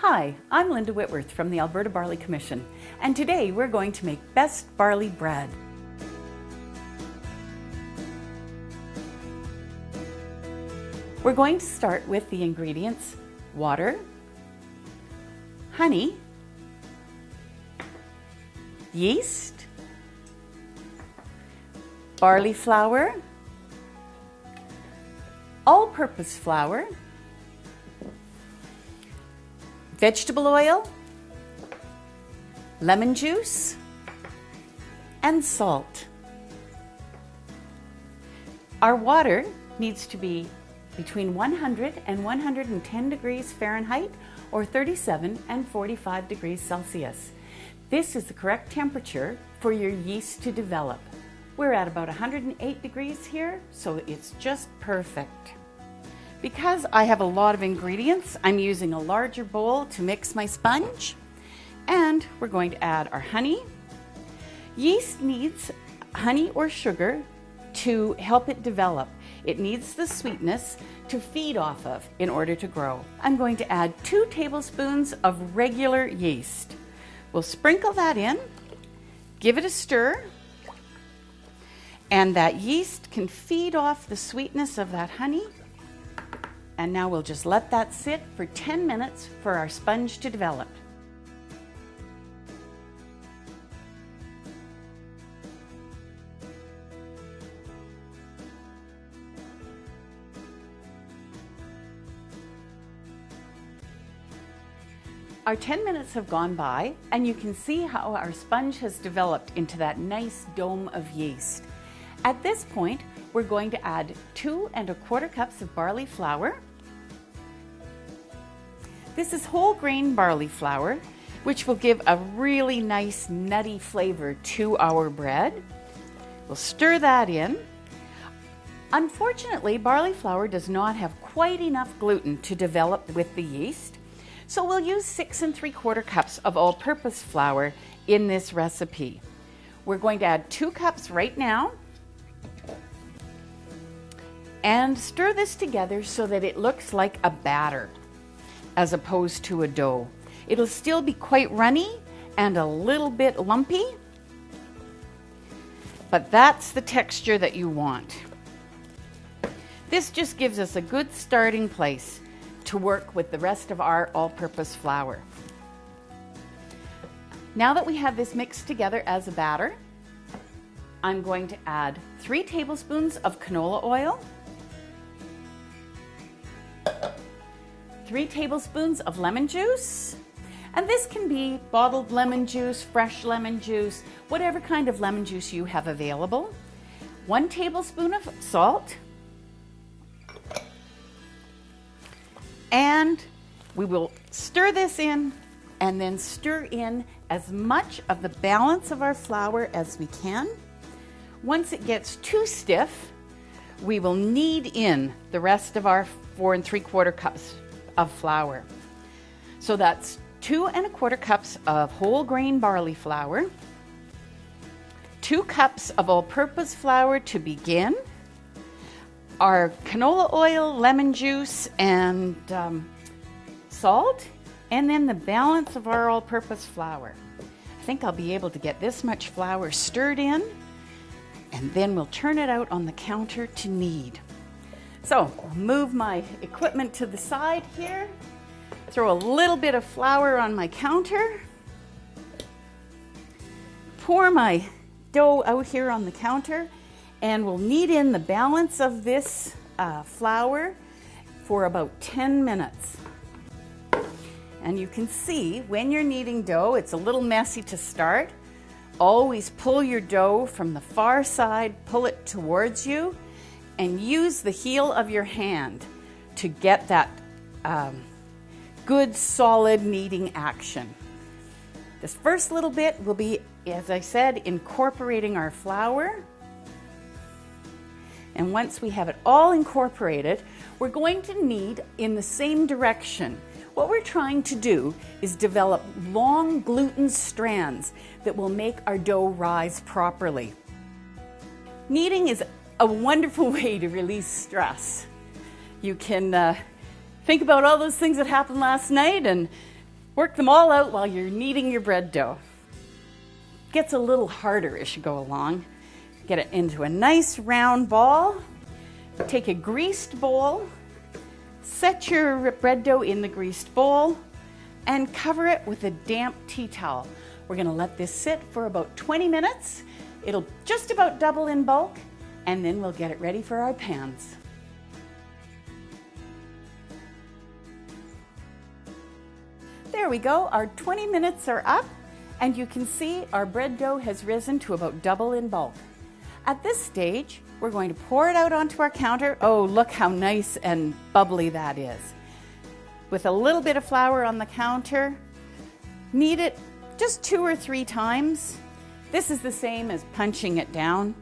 Hi, I'm Linda Whitworth from the Alberta Barley Commission, and today we're going to make best barley bread. We're going to start with the ingredients: water, honey, yeast, barley flour, all-purpose flour, vegetable oil, lemon juice, and salt. Our water needs to be between 100 and 110 degrees Fahrenheit or 37 and 45 degrees Celsius. This is the correct temperature for your yeast to develop. We're at about 108 degrees here, so it's just perfect. Because I have a lot of ingredients, I'm using a larger bowl to mix my sponge, and we're going to add our honey. Yeast needs honey or sugar to help it develop. It needs the sweetness to feed off of in order to grow. I'm going to add 2 tablespoons of regular yeast. We'll sprinkle that in, give it a stir, and that yeast can feed off the sweetness of that honey. And now we'll just let that sit for 10 minutes for our sponge to develop. Our 10 minutes have gone by, and you can see how our sponge has developed into that nice dome of yeast. At this point, we're going to add 2 1/4 cups of barley flour. This is whole grain barley flour, which will give a really nice nutty flavor to our bread. We'll stir that in. Unfortunately, barley flour does not have quite enough gluten to develop with the yeast, so we'll use 6 3/4 cups of all-purpose flour in this recipe. We're going to add 2 cups right now, and stir this together so that it looks like a batter as opposed to a dough. It'll still be quite runny and a little bit lumpy, but that's the texture that you want. This just gives us a good starting place to work with the rest of our all-purpose flour. Now that we have this mixed together as a batter, I'm going to add 3 tablespoons of canola oil, 3 tablespoons of lemon juice, and this can be bottled lemon juice, fresh lemon juice, whatever kind of lemon juice you have available, 1 tablespoon of salt, and we will stir this in and then stir in as much of the balance of our flour as we can. Once it gets too stiff, we will knead in the rest of our 4 3/4 cups of flour. So that's 2 1/4 cups of whole grain barley flour, 2 cups of all-purpose flour to begin, our canola oil, lemon juice, and salt, and then the balance of our all-purpose flour. I think I'll be able to get this much flour stirred in, and then we'll turn it out on the counter to knead. So I'll move my equipment to the side here, throw a little bit of flour on my counter, pour my dough out here on the counter, and we'll knead in the balance of this flour for about 10 minutes. And you can see when you're kneading dough, it's a little messy to start. Always pull your dough from the far side, pull it towards you, and use the heel of your hand to get that good solid kneading action. This first little bit will be, as I said, incorporating our flour. And once we have it all incorporated, we're going to knead in the same direction. What we're trying to do is develop long gluten strands that will make our dough rise properly. Kneading is a wonderful way to release stress. You can think about all those things that happened last night and Work them all out while you're kneading your bread dough. Gets a little harder as you go along. Get it into a nice round ball. Take a greased bowl, set your bread dough in the greased bowl, and cover it with a damp tea towel. We're going to let this sit for about 20 minutes. It'll just about double in bulk, and then we'll get it ready for our pans. There we go, our 20 minutes are up, and you can see our bread dough has risen to about double in bulk. At this stage, we're going to pour it out onto our counter. Oh, look how nice and bubbly that is. With a little bit of flour on the counter, knead it just 2 or 3 times. This is the same as punching it down.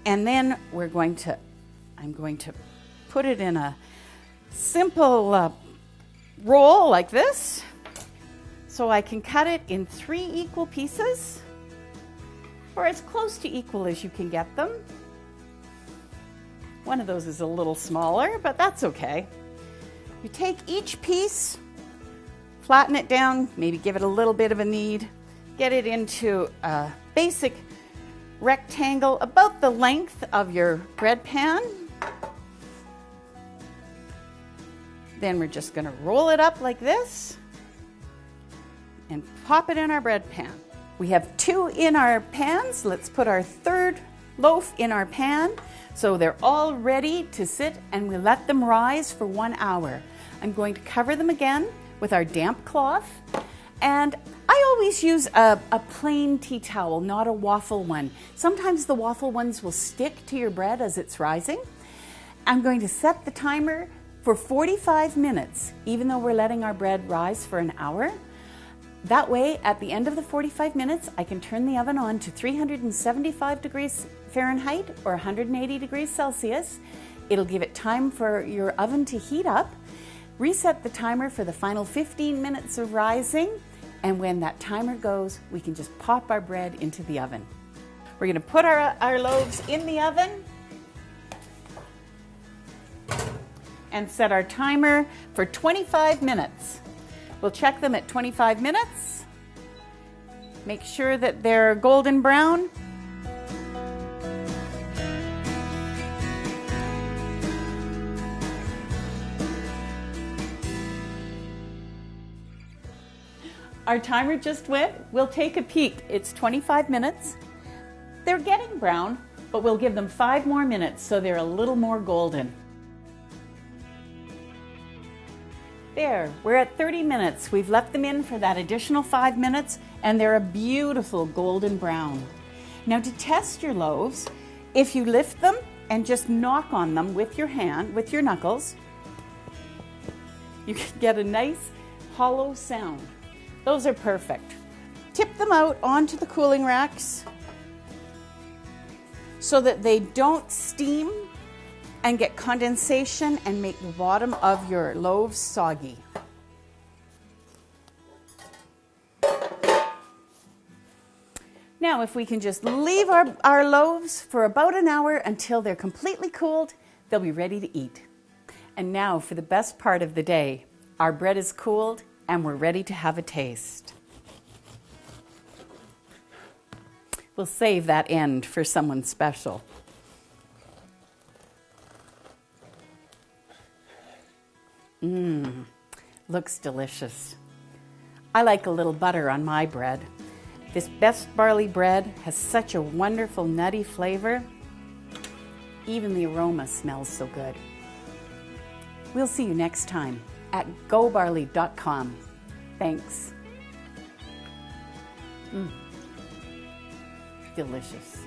And then I'm going to put it in a simple roll like this, so I can cut it in 3 equal pieces, or as close to equal as you can get them. One of those is a little smaller, but that's okay. You take each piece, flatten it down, maybe give it a little bit of a knead, get it into a basic rectangle about the length of your bread pan. Then we're just going to roll it up like this and pop it in our bread pan. We have 2 in our pans. Let's put our 3rd loaf in our pan so they're all ready to sit, and we let them rise for 1 hour. I'm going to cover them again with our damp cloth, and I always use a plain tea towel, not a waffle one. Sometimes the waffle ones will stick to your bread as it's rising. I'm going to set the timer for 45 minutes, even though we're letting our bread rise for an hour. That way, at the end of the 45 minutes, I can turn the oven on to 375 degrees Fahrenheit or 180 degrees Celsius. It'll give it time for your oven to heat up. Reset the timer for the final 15 minutes of rising, and when that timer goes, we can just pop our bread into the oven. We're going to put our loaves in the oven and set our timer for 25 minutes. We'll check them at 25 minutes. Make sure that they're golden brown. Our timer just went. We'll take a peek. It's 25 minutes. They're getting brown, but we'll give them 5 more minutes so they're a little more golden. There, we're at 30 minutes. We've left them in for that additional 5 minutes, and they're a beautiful golden brown. Now, to test your loaves, if you lift them and just knock on them with your hand, with your knuckles, you can get a nice hollow sound. Those are perfect. Tip them out onto the cooling racks so that they don't steam and get condensation and make the bottom of your loaves soggy. Now, if we can just leave our loaves for about an hour until they're completely cooled, they'll be ready to eat. And now for the best part of the day. Our bread is cooled and we're ready to have a taste. We'll save that end for someone special. Looks delicious. I like a little butter on my bread. This best barley bread has such a wonderful nutty flavor. Even the aroma smells so good. We'll see you next time at gobarley.com. Thanks. Delicious.